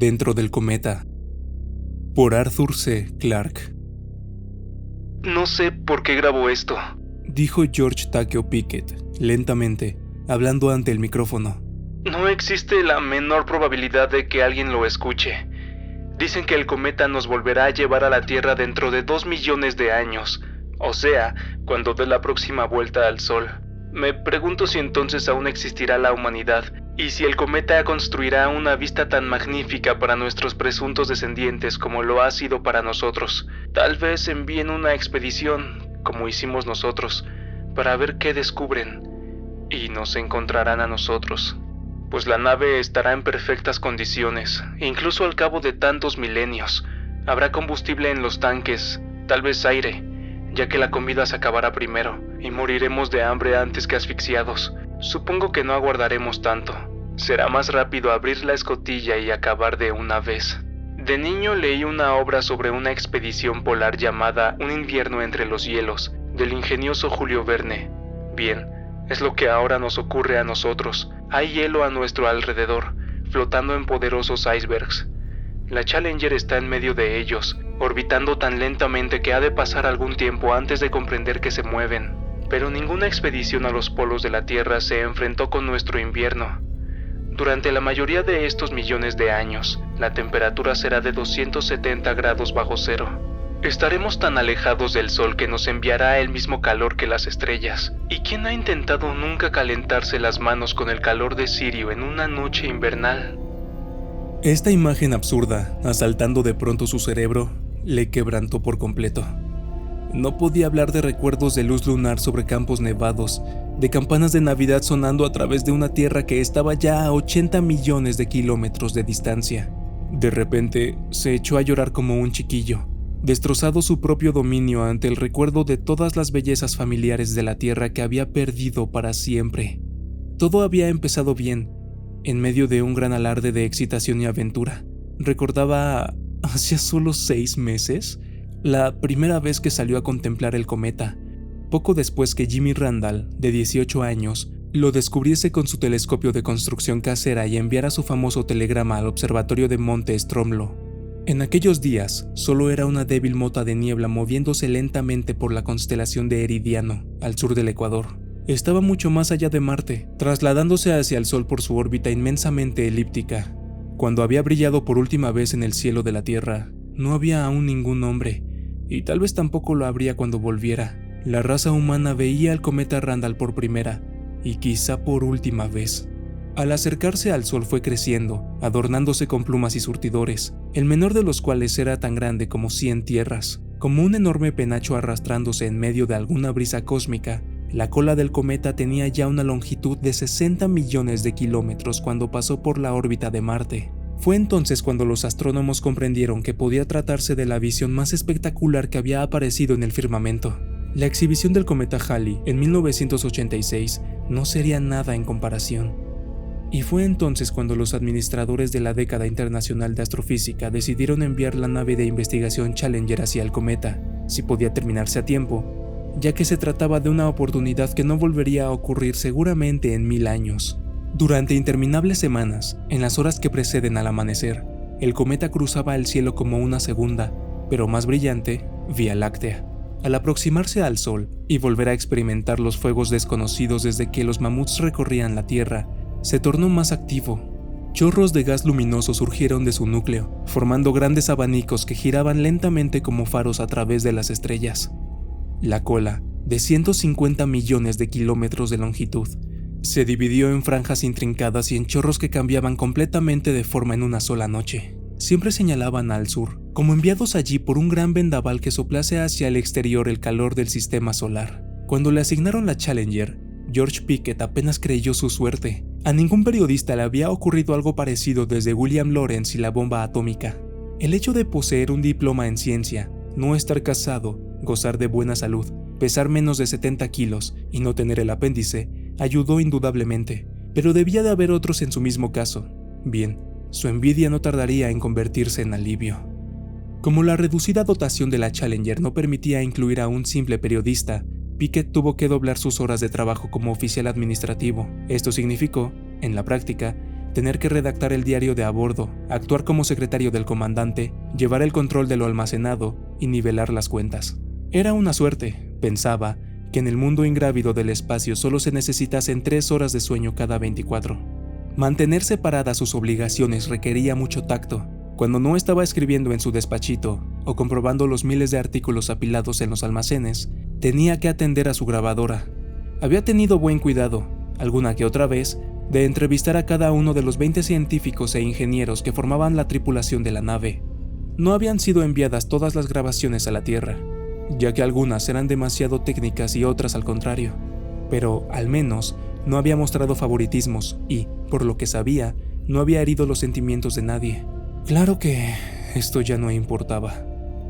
Dentro del cometa, por Arthur C. Clarke. No sé por qué grabo esto, dijo George Takeo Pickett, lentamente, hablando ante el micrófono. No existe la menor probabilidad de que alguien lo escuche. Dicen que el cometa nos volverá a llevar a la Tierra dentro de 2 millones de años, o sea, cuando dé la próxima vuelta al Sol. Me pregunto si entonces aún existirá la humanidad, y si el cometa construirá una vista tan magnífica para nuestros presuntos descendientes como lo ha sido para nosotros. Tal vez envíen una expedición, como hicimos nosotros, para ver qué descubren, y nos encontrarán a nosotros. Pues la nave estará en perfectas condiciones, incluso al cabo de tantos milenios. Habrá combustible en los tanques, tal vez aire, ya que la comida se acabará primero, y moriremos de hambre antes que asfixiados. Supongo que no aguardaremos tanto. Será más rápido abrir la escotilla y acabar de una vez. De niño leí una obra sobre una expedición polar llamada Un invierno entre los hielos, del ingenioso Julio Verne. Bien, es lo que ahora nos ocurre a nosotros. Hay hielo a nuestro alrededor, flotando en poderosos icebergs. La Challenger está en medio de ellos, orbitando tan lentamente que ha de pasar algún tiempo antes de comprender que se mueven. Pero ninguna expedición a los polos de la Tierra se enfrentó con nuestro invierno. Durante la mayoría de estos millones de años, la temperatura será de 270 grados bajo cero. Estaremos tan alejados del Sol que nos enviará el mismo calor que las estrellas. ¿Y quién ha intentado nunca calentarse las manos con el calor de Sirio en una noche invernal? Esta imagen absurda, asaltando de pronto su cerebro, le quebrantó por completo. No podía hablar de recuerdos de luz lunar sobre campos nevados, de campanas de Navidad sonando a través de una tierra que estaba ya a 80 millones de kilómetros de distancia. De repente, se echó a llorar como un chiquillo, destrozado su propio dominio ante el recuerdo de todas las bellezas familiares de la tierra que había perdido para siempre. Todo había empezado bien, en medio de un gran alarde de excitación y aventura. Recordaba, hacía solo 6 meses, la primera vez que salió a contemplar el cometa, poco después que Jimmy Randall, de 18 años, lo descubriese con su telescopio de construcción casera y enviara su famoso telegrama al observatorio de Monte Stromlo. En aquellos días, solo era una débil mota de niebla moviéndose lentamente por la constelación de Eridiano, al sur del Ecuador. Estaba mucho más allá de Marte, trasladándose hacia el Sol por su órbita inmensamente elíptica. Cuando había brillado por última vez en el cielo de la Tierra, no había aún ningún hombre, y tal vez tampoco lo habría cuando volviera. La raza humana veía al cometa Randall por primera, y quizá por última vez. Al acercarse al Sol fue creciendo, adornándose con plumas y surtidores, el menor de los cuales era tan grande como 100 tierras. Como un enorme penacho arrastrándose en medio de alguna brisa cósmica, la cola del cometa tenía ya una longitud de 60 millones de kilómetros cuando pasó por la órbita de Marte. Fue entonces cuando los astrónomos comprendieron que podía tratarse de la visión más espectacular que había aparecido en el firmamento. La exhibición del cometa Halley en 1986 no sería nada en comparación. Y fue entonces cuando los administradores de la década internacional de astrofísica decidieron enviar la nave de investigación Challenger hacia el cometa, si podía terminarse a tiempo, ya que se trataba de una oportunidad que no volvería a ocurrir seguramente en 1000 años. Durante interminables semanas, en las horas que preceden al amanecer, el cometa cruzaba el cielo como una segunda, pero más brillante, Vía Láctea. Al aproximarse al Sol y volver a experimentar los fuegos desconocidos desde que los mamuts recorrían la Tierra, se tornó más activo. Chorros de gas luminoso surgieron de su núcleo, formando grandes abanicos que giraban lentamente como faros a través de las estrellas. La cola, de 150 millones de kilómetros de longitud, se dividió en franjas intrincadas y en chorros que cambiaban completamente de forma en una sola noche. Siempre señalaban al sur, como enviados allí por un gran vendaval que soplase hacia el exterior el calor del sistema solar. Cuando le asignaron la Challenger, George Pickett apenas creyó su suerte. A ningún periodista le había ocurrido algo parecido desde William Lawrence y la bomba atómica. El hecho de poseer un diploma en ciencia, no estar casado, gozar de buena salud, pesar menos de 70 kilos y no tener el apéndice, ayudó indudablemente, pero debía de haber otros en su mismo caso. Bien, su envidia no tardaría en convertirse en alivio. Como la reducida dotación de la Challenger no permitía incluir a un simple periodista, Pickett tuvo que doblar sus horas de trabajo como oficial administrativo. Esto significó, en la práctica, tener que redactar el diario de a bordo, actuar como secretario del comandante, llevar el control de lo almacenado y nivelar las cuentas. Era una suerte, pensaba, que en el mundo ingrávido del espacio solo se necesitasen 3 horas de sueño cada 24. Mantener separadas sus obligaciones requería mucho tacto. Cuando no estaba escribiendo en su despachito o comprobando los miles de artículos apilados en los almacenes, tenía que atender a su grabadora. Había tenido buen cuidado, alguna que otra vez, de entrevistar a cada uno de los 20 científicos e ingenieros que formaban la tripulación de la nave. No habían sido enviadas todas las grabaciones a la Tierra, ya que algunas eran demasiado técnicas y otras al contrario, pero al menos no había mostrado favoritismos y, por lo que sabía, no había herido los sentimientos de nadie. Claro que esto ya no importaba.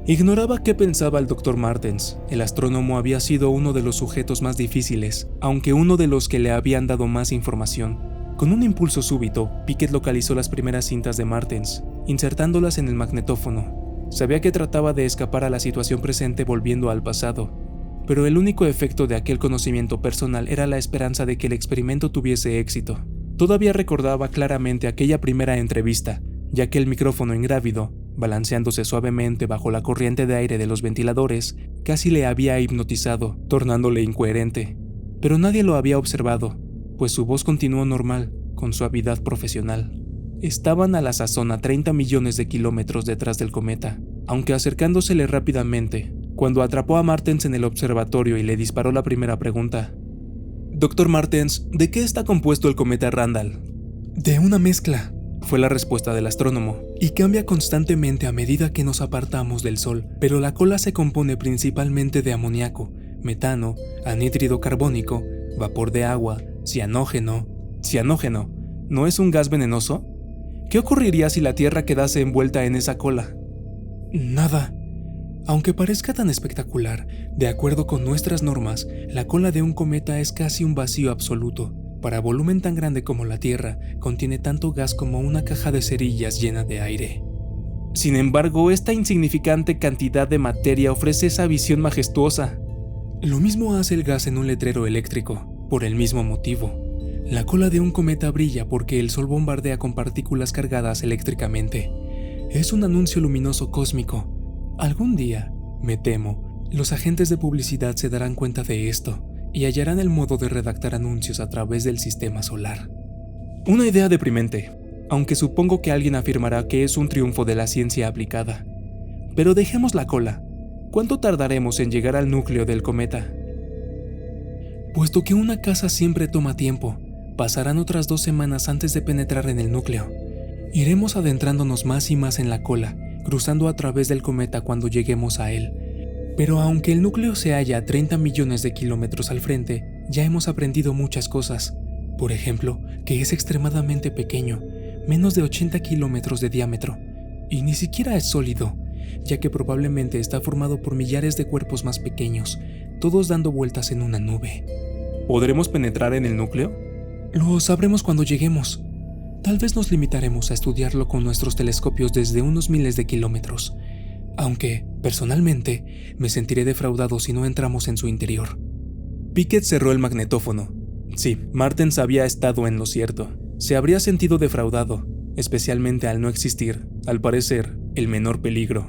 Ignoraba qué pensaba el Dr. Martens. El astrónomo había sido uno de los sujetos más difíciles, aunque uno de los que le habían dado más información. Con un impulso súbito, Pickett localizó las primeras cintas de Martens, insertándolas en el magnetófono. Sabía que trataba de escapar a la situación presente volviendo al pasado, pero el único efecto de aquel conocimiento personal era la esperanza de que el experimento tuviese éxito. Todavía recordaba claramente aquella primera entrevista, ya que el micrófono ingrávido, balanceándose suavemente bajo la corriente de aire de los ventiladores, casi le había hipnotizado, tornándole incoherente. Pero nadie lo había observado, pues su voz continuó normal, con suavidad profesional. Estaban a la sazón a 30 millones de kilómetros detrás del cometa, aunque acercándosele rápidamente, cuando atrapó a Martens en el observatorio y le disparó la primera pregunta. «Dr. Martens, ¿de qué está compuesto el cometa Randall?» «De una mezcla», fue la respuesta del astrónomo, «y cambia constantemente a medida que nos apartamos del Sol, pero la cola se compone principalmente de amoníaco, metano, anhídrido carbónico, vapor de agua, cianógeno». «¿Cianógeno? ¿No es un gas venenoso? ¿Qué ocurriría si la Tierra quedase envuelta en esa cola?» «Nada. Aunque parezca tan espectacular, de acuerdo con nuestras normas, la cola de un cometa es casi un vacío absoluto. Para volumen tan grande como la Tierra, contiene tanto gas como una caja de cerillas llena de aire. Sin embargo, esta insignificante cantidad de materia ofrece esa visión majestuosa». «Lo mismo hace el gas en un letrero eléctrico, por el mismo motivo. La cola de un cometa brilla porque el Sol bombardea con partículas cargadas eléctricamente. Es un anuncio luminoso cósmico. Algún día, me temo, los agentes de publicidad se darán cuenta de esto y hallarán el modo de redactar anuncios a través del sistema solar». Una idea deprimente, aunque supongo que alguien afirmará que es un triunfo de la ciencia aplicada. Pero dejemos la cola. ¿Cuánto tardaremos en llegar al núcleo del cometa? Puesto que una caza siempre toma tiempo, pasarán otras 2 semanas antes de penetrar en el núcleo. Iremos adentrándonos más y más en la cola, cruzando a través del cometa cuando lleguemos a él. Pero aunque el núcleo se halla a 30 millones de kilómetros al frente, ya hemos aprendido muchas cosas. Por ejemplo, que es extremadamente pequeño, menos de 80 kilómetros de diámetro, y ni siquiera es sólido, ya que probablemente está formado por millares de cuerpos más pequeños, todos dando vueltas en una nube. ¿Podremos penetrar en el núcleo? Lo sabremos cuando lleguemos. Tal vez nos limitaremos a estudiarlo con nuestros telescopios desde unos miles de kilómetros, aunque, personalmente, me sentiré defraudado si no entramos en su interior. Pickett cerró el magnetófono. Sí, Martens había estado en lo cierto. Se habría sentido defraudado, especialmente al no existir, al parecer, el menor peligro.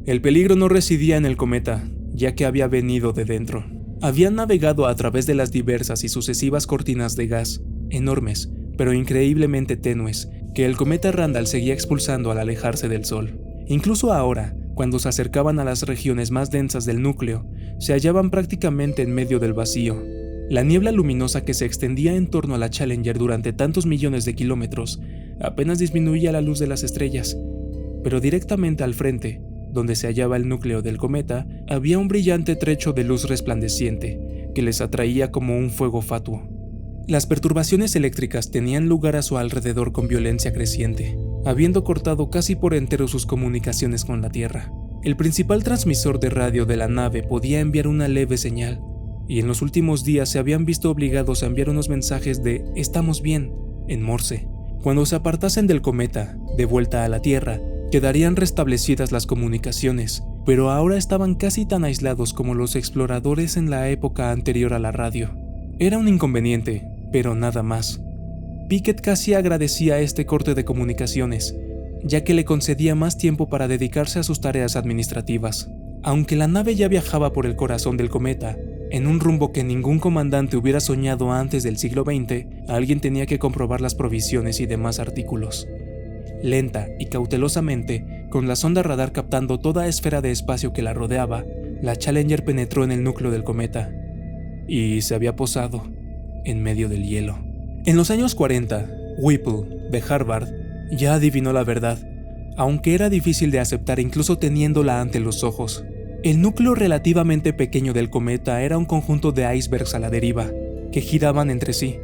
El peligro no residía en el cometa, ya que había venido de dentro. Habían navegado a través de las diversas y sucesivas cortinas de gas, enormes, pero increíblemente tenues, que el cometa Randall seguía expulsando al alejarse del Sol. Incluso ahora, cuando se acercaban a las regiones más densas del núcleo, se hallaban prácticamente en medio del vacío. La niebla luminosa que se extendía en torno a la Challenger durante tantos millones de kilómetros apenas disminuía la luz de las estrellas, pero directamente al frente, donde se hallaba el núcleo del cometa, había un brillante trecho de luz resplandeciente que les atraía como un fuego fatuo. Las perturbaciones eléctricas tenían lugar a su alrededor con violencia creciente, habiendo cortado casi por entero sus comunicaciones con la Tierra. El principal transmisor de radio de la nave podía enviar una leve señal, y en los últimos días se habían visto obligados a enviar unos mensajes de «estamos bien» en Morse. Cuando se apartasen del cometa, de vuelta a la Tierra, quedarían restablecidas las comunicaciones, pero ahora estaban casi tan aislados como los exploradores en la época anterior a la radio. Era un inconveniente, pero nada más. Pickett casi agradecía este corte de comunicaciones, ya que le concedía más tiempo para dedicarse a sus tareas administrativas. Aunque la nave ya viajaba por el corazón del cometa, en un rumbo que ningún comandante hubiera soñado antes del siglo XX, alguien tenía que comprobar las provisiones y demás artículos. Lenta y cautelosamente, con la sonda radar captando toda esfera de espacio que la rodeaba, la Challenger penetró en el núcleo del cometa y se había posado en medio del hielo. En los años 40, Whipple, de Harvard, ya adivinó la verdad, aunque era difícil de aceptar incluso teniéndola ante los ojos. El núcleo relativamente pequeño del cometa era un conjunto de icebergs a la deriva, que giraban entre sí,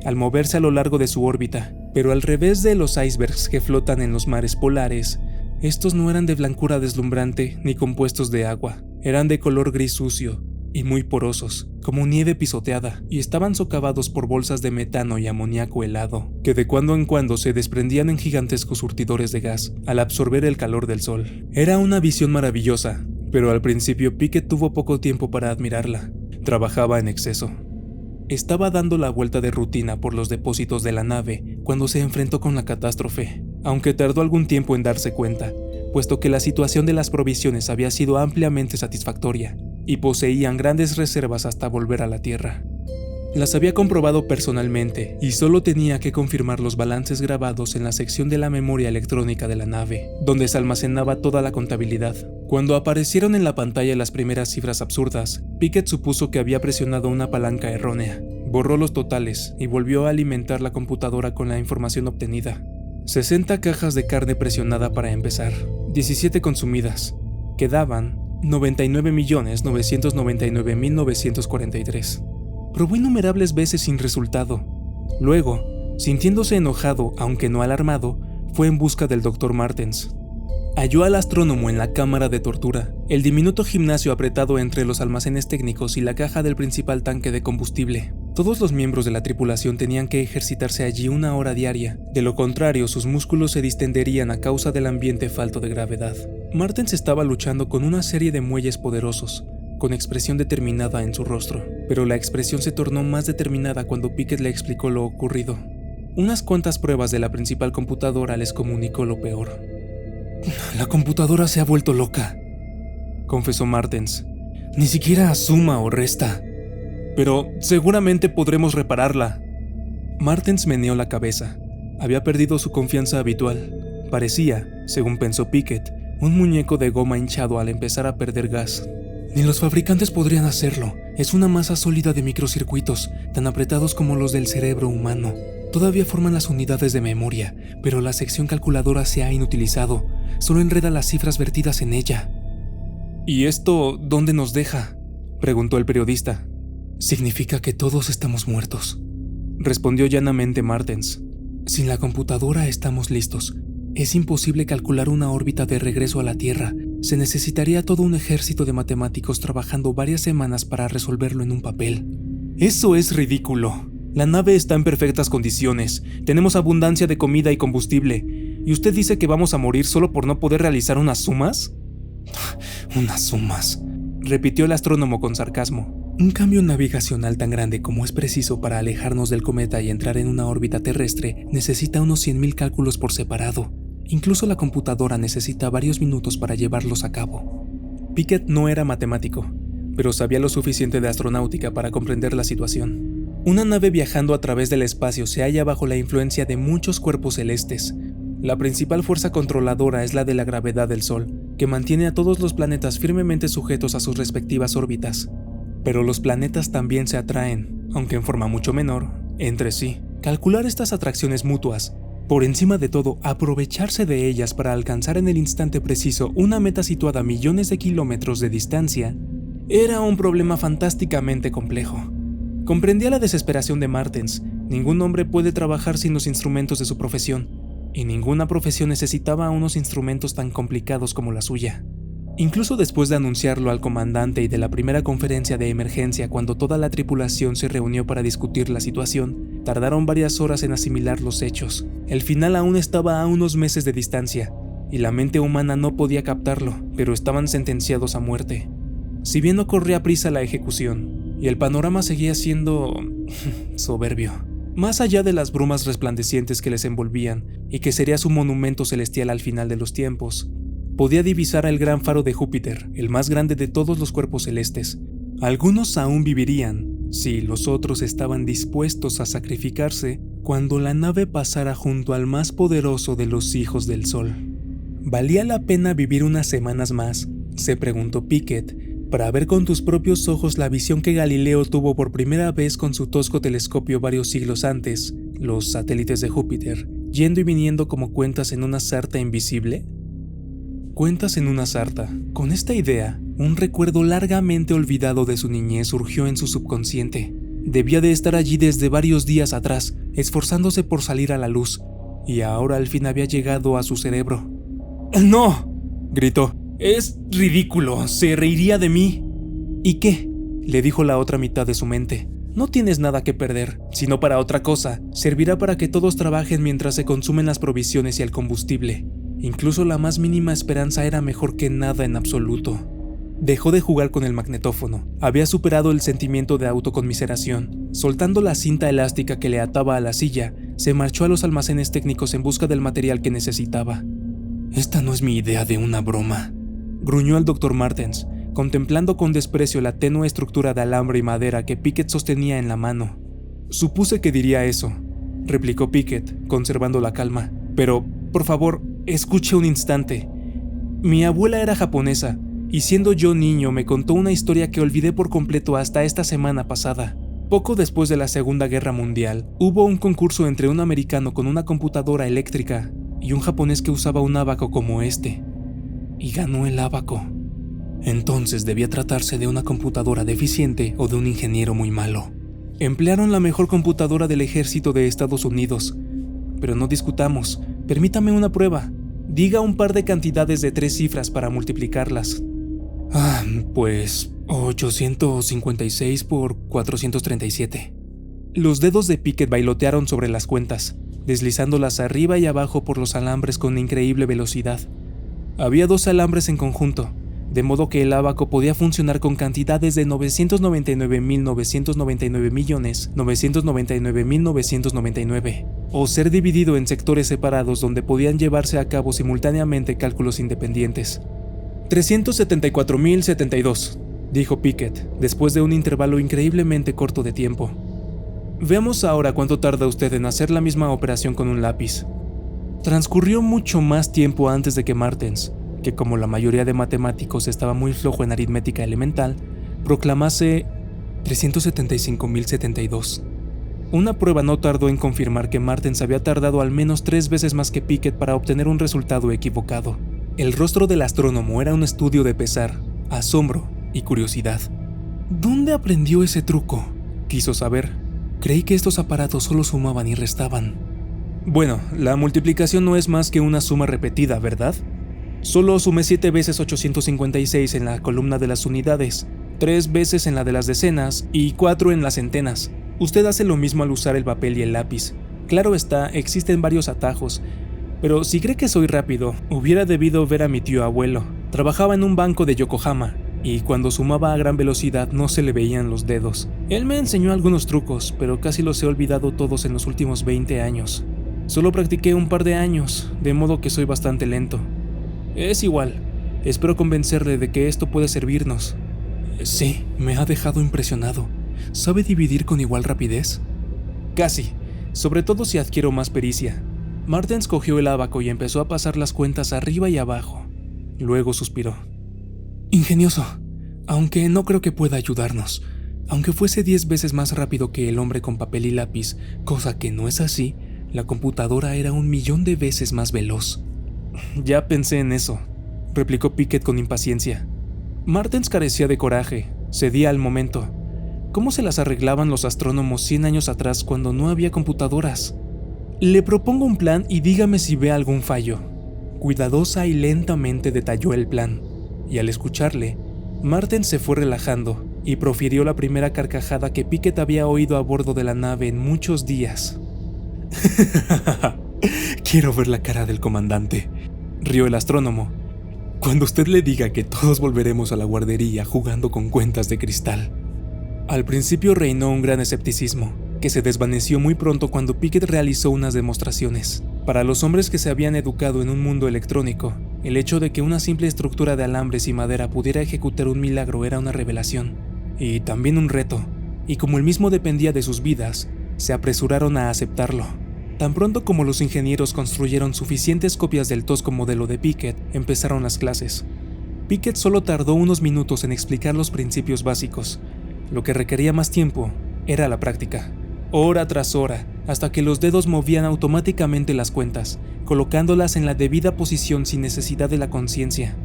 al moverse a lo largo de su órbita, pero al revés de los icebergs que flotan en los mares polares, estos no eran de blancura deslumbrante ni compuestos de agua, eran de color gris sucio y muy porosos, como nieve pisoteada, y estaban socavados por bolsas de metano y amoníaco helado, que de cuando en cuando se desprendían en gigantescos surtidores de gas al absorber el calor del sol. Era una visión maravillosa, pero al principio Pickett tuvo poco tiempo para admirarla. Trabajaba en exceso. Estaba dando la vuelta de rutina por los depósitos de la nave cuando se enfrentó con la catástrofe, aunque tardó algún tiempo en darse cuenta, puesto que la situación de las provisiones había sido ampliamente satisfactoria y poseían grandes reservas hasta volver a la Tierra. Las había comprobado personalmente y solo tenía que confirmar los balances grabados en la sección de la memoria electrónica de la nave, donde se almacenaba toda la contabilidad. Cuando aparecieron en la pantalla las primeras cifras absurdas, Pickett supuso que había presionado una palanca errónea, borró los totales y volvió a alimentar la computadora con la información obtenida. 60 cajas de carne presionada para empezar, 17 consumidas. Quedaban 99.999.943. Probó innumerables veces sin resultado. Luego, sintiéndose enojado, aunque no alarmado, fue en busca del Dr. Martens. Halló al astrónomo en la cámara de tortura, el diminuto gimnasio apretado entre los almacenes técnicos y la caja del principal tanque de combustible. Todos los miembros de la tripulación tenían que ejercitarse allí 1 hora diaria, de lo contrario sus músculos se distenderían a causa del ambiente falto de gravedad. Martens estaba luchando con una serie de muelles poderosos, con expresión determinada en su rostro, pero la expresión se tornó más determinada cuando Pickett le explicó lo ocurrido. Unas cuantas pruebas de la principal computadora les comunicó lo peor. «La computadora se ha vuelto loca», confesó Martens. «Ni siquiera suma o resta». «Pero seguramente podremos repararla». Martens meneó la cabeza. Había perdido su confianza habitual. Parecía, según pensó Pickett, un muñeco de goma hinchado al empezar a perder gas. «Ni los fabricantes podrían hacerlo. Es una masa sólida de microcircuitos, tan apretados como los del cerebro humano. Todavía forman las unidades de memoria, pero la sección calculadora se ha inutilizado. Solo enreda las cifras vertidas en ella». «¿Y esto dónde nos deja?», preguntó el periodista. «Significa que todos estamos muertos», respondió llanamente Martens. «Sin la computadora estamos listos. Es imposible calcular una órbita de regreso a la Tierra. Se necesitaría todo un ejército de matemáticos trabajando varias semanas para resolverlo en un papel». «Eso es ridículo. La nave está en perfectas condiciones. Tenemos abundancia de comida y combustible. ¿Y usted dice que vamos a morir solo por no poder realizar unas sumas?» «Unas sumas», repitió el astrónomo con sarcasmo. «Un cambio navigacional tan grande como es preciso para alejarnos del cometa y entrar en una órbita terrestre necesita unos 100.000 cálculos por separado. Incluso la computadora necesita varios minutos para llevarlos a cabo». Pickett no era matemático, pero sabía lo suficiente de astronáutica para comprender la situación. Una nave viajando a través del espacio se halla bajo la influencia de muchos cuerpos celestes. La principal fuerza controladora es la de la gravedad del Sol, que mantiene a todos los planetas firmemente sujetos a sus respectivas órbitas. Pero los planetas también se atraen, aunque en forma mucho menor, entre sí. Calcular estas atracciones mutuas, por encima de todo, aprovecharse de ellas para alcanzar en el instante preciso una meta situada a millones de kilómetros de distancia, era un problema fantásticamente complejo. Comprendía la desesperación de Martens. Ningún hombre puede trabajar sin los instrumentos de su profesión, y ninguna profesión necesitaba unos instrumentos tan complicados como la suya. Incluso después de anunciarlo al comandante y de la primera conferencia de emergencia cuando toda la tripulación se reunió para discutir la situación, tardaron varias horas en asimilar los hechos. El final aún estaba a unos meses de distancia, y la mente humana no podía captarlo, pero estaban sentenciados a muerte. Si bien no corría prisa la ejecución, y el panorama seguía siendo soberbio, Más allá de las brumas resplandecientes que les envolvían y que sería su monumento celestial al final de los tiempos, podía divisar el gran faro de Júpiter, el más grande de todos los cuerpos celestes. Algunos aún vivirían, si los otros estaban dispuestos a sacrificarse cuando la nave pasara junto al más poderoso de los hijos del sol. ¿Valía la pena vivir unas semanas más?, se preguntó Pickett, para ver con tus propios ojos la visión que Galileo tuvo por primera vez con su tosco telescopio varios siglos antes, los satélites de Júpiter, yendo y viniendo como cuentas en una sarta invisible. Cuentas en una sarta. Con esta idea, un recuerdo largamente olvidado de su niñez surgió en su subconsciente. Debía de estar allí desde varios días atrás, esforzándose por salir a la luz, y ahora al fin había llegado a su cerebro. ¡No!, gritó. «Es ridículo, se reiría de mí». «¿Y qué?», le dijo la otra mitad de su mente. «No tienes nada que perder, sino para otra cosa. Servirá para que todos trabajen mientras se consumen las provisiones y el combustible. Incluso la más mínima esperanza era mejor que nada en absoluto». Dejó de jugar con el magnetófono. Había superado el sentimiento de autoconmiseración. Soltando la cinta elástica que le ataba a la silla, se marchó a los almacenes técnicos en busca del material que necesitaba. «Esta no es mi idea de una broma», gruñó el Dr. Martens, contemplando con desprecio la tenue estructura de alambre y madera que Pickett sostenía en la mano. «Supuse que diría eso», replicó Pickett, conservando la calma. «Pero, por favor, escuche un instante. Mi abuela era japonesa, y siendo yo niño me contó una historia que olvidé por completo hasta esta semana pasada. Poco después de la Segunda Guerra Mundial, hubo un concurso entre un americano con una computadora eléctrica y un japonés que usaba un ábaco como este. Y ganó el ábaco. Entonces debía tratarse de una computadora deficiente o de un ingeniero muy malo. Emplearon la mejor computadora del ejército de Estados Unidos. Pero no discutamos, permítame una prueba. Diga un par de cantidades de 3 cifras para multiplicarlas». Pues 856 por 437. Los dedos de Pickett bailotearon sobre las cuentas, deslizándolas arriba y abajo por los alambres con increíble velocidad. Había 2 alambres en conjunto, de modo que el ábaco podía funcionar con cantidades de 999.999.999.999, o ser dividido en sectores separados donde podían llevarse a cabo simultáneamente cálculos independientes. 374.072, dijo Pickett, después de un intervalo increíblemente corto de tiempo. Veamos ahora cuánto tarda usted en hacer la misma operación con un lápiz. Transcurrió mucho más tiempo antes de que Martens, que como la mayoría de matemáticos estaba muy flojo en aritmética elemental, proclamase 375.072. Una prueba no tardó en confirmar que Martens había tardado al menos 3 veces más que Pickett para obtener un resultado equivocado. El rostro del astrónomo era un estudio de pesar, asombro y curiosidad. ¿Dónde aprendió ese truco?, quiso saber. Creí que estos aparatos solo sumaban y restaban. Bueno, la multiplicación no es más que una suma repetida, ¿verdad? Solo sumé 7 veces 856 en la columna de las unidades, 3 veces en la de las decenas y 4 en las centenas. Usted hace lo mismo al usar el papel y el lápiz. Claro está, existen varios atajos, pero si cree que soy rápido, hubiera debido ver a mi tío abuelo. Trabajaba en un banco de Yokohama, y cuando sumaba a gran velocidad no se le veían los dedos. Él me enseñó algunos trucos, pero casi los he olvidado todos en los últimos 20 años. Solo practiqué un par de años, de modo que soy bastante lento. Es igual, espero convencerle de que esto puede servirnos. Sí, me ha dejado impresionado. ¿Sabe dividir con igual rapidez? Casi, sobre todo si adquiero más pericia. Martens cogió el ábaco y empezó a pasar las cuentas arriba y abajo. Luego suspiró. Ingenioso, aunque no creo que pueda ayudarnos. Aunque fuese 10 veces más rápido que el hombre con papel y lápiz, cosa que no es así, la computadora era 1.000.000 de veces más veloz. Ya pensé en eso, replicó Pickett con impaciencia. Martens carecía de coraje, cedía al momento. ¿Cómo se las arreglaban los astrónomos 100 años atrás cuando no había computadoras? Le propongo un plan y dígame si ve algún fallo. Cuidadosa y lentamente detalló el plan, y al escucharle, Martens se fue relajando y profirió la primera carcajada que Pickett había oído a bordo de la nave en muchos días. Quiero ver la cara del comandante, rió el astrónomo, cuando usted le diga que todos volveremos a la guardería jugando con cuentas de cristal. Al principio reinó un gran escepticismo, que se desvaneció muy pronto cuando Pickett realizó unas demostraciones. Para los hombres que se habían educado en un mundo electrónico, el hecho de que una simple estructura de alambres y madera pudiera ejecutar un milagro era una revelación, y también un reto, y como el mismo dependía de sus vidas, se apresuraron a aceptarlo. Tan pronto como los ingenieros construyeron suficientes copias del tosco modelo de Pickett, empezaron las clases. Pickett solo tardó unos minutos en explicar los principios básicos. Lo que requería más tiempo era la práctica. Hora tras hora, hasta que los dedos movían automáticamente las cuentas, colocándolas en la debida posición sin necesidad de la conciencia.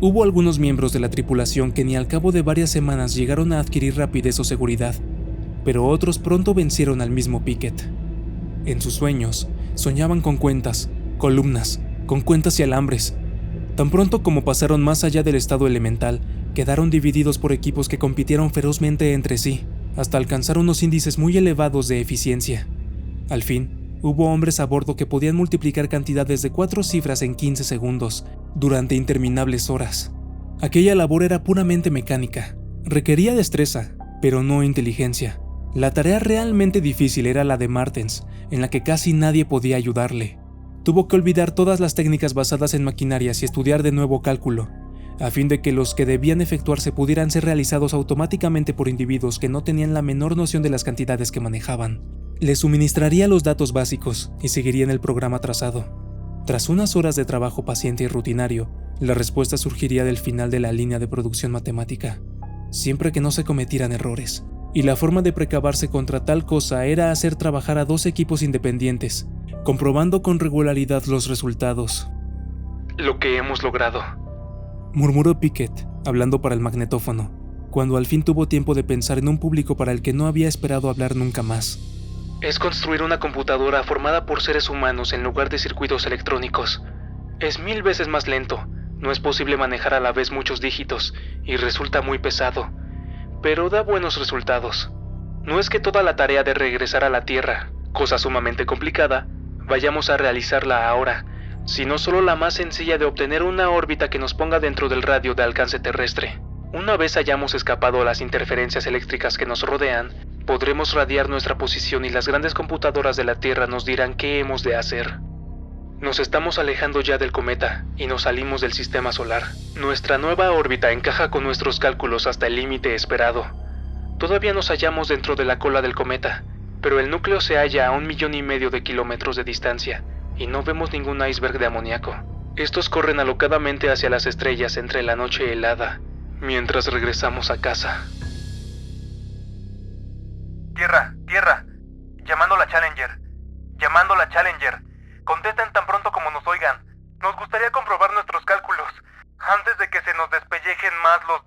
Hubo algunos miembros de la tripulación que ni al cabo de varias semanas llegaron a adquirir rapidez o seguridad, pero otros pronto vencieron al mismo Pickett. En sus sueños, soñaban con cuentas, columnas, con cuentas y alambres. Tan pronto como pasaron más allá del estado elemental, quedaron divididos por equipos que compitieron ferozmente entre sí, hasta alcanzar unos índices muy elevados de eficiencia. Al fin, hubo hombres a bordo que podían multiplicar cantidades de 4 cifras en 15 segundos, durante interminables horas. Aquella labor era puramente mecánica. Requería destreza, pero no inteligencia. La tarea realmente difícil era la de Martens, en la que casi nadie podía ayudarle. Tuvo que olvidar todas las técnicas basadas en maquinarias y estudiar de nuevo cálculo, a fin de que los que debían efectuarse pudieran ser realizados automáticamente por individuos que no tenían la menor noción de las cantidades que manejaban. Les suministraría los datos básicos y seguirían el programa trazado. Tras unas horas de trabajo paciente y rutinario, la respuesta surgiría del final de la línea de producción matemática, siempre que no se cometieran errores. Y la forma de precavarse contra tal cosa era hacer trabajar a 2 equipos independientes, comprobando con regularidad los resultados. Lo que hemos logrado, murmuró Pickett, hablando para el magnetófono, cuando al fin tuvo tiempo de pensar en un público para el que no había esperado hablar nunca más. Es construir una computadora formada por seres humanos en lugar de circuitos electrónicos. Es 1000 veces más lento, no es posible manejar a la vez muchos dígitos, y resulta muy pesado, pero da buenos resultados. No es que toda la tarea de regresar a la Tierra, cosa sumamente complicada, vayamos a realizarla ahora, sino solo la más sencilla de obtener una órbita que nos ponga dentro del radio de alcance terrestre. Una vez hayamos escapado a las interferencias eléctricas que nos rodean, podremos radiar nuestra posición y las grandes computadoras de la Tierra nos dirán qué hemos de hacer. Nos estamos alejando ya del cometa y nos salimos del sistema solar. Nuestra nueva órbita encaja con nuestros cálculos hasta el límite esperado. Todavía nos hallamos dentro de la cola del cometa, pero el núcleo se halla a 1,5 millones de kilómetros de distancia y no vemos ningún iceberg de amoníaco. Estos corren alocadamente hacia las estrellas entre la noche helada, mientras regresamos a casa. Tierra, llamando la Challenger. Contesten tan pronto como nos oigan. Nos gustaría comprobar nuestros cálculos, antes de que se nos despellejen más los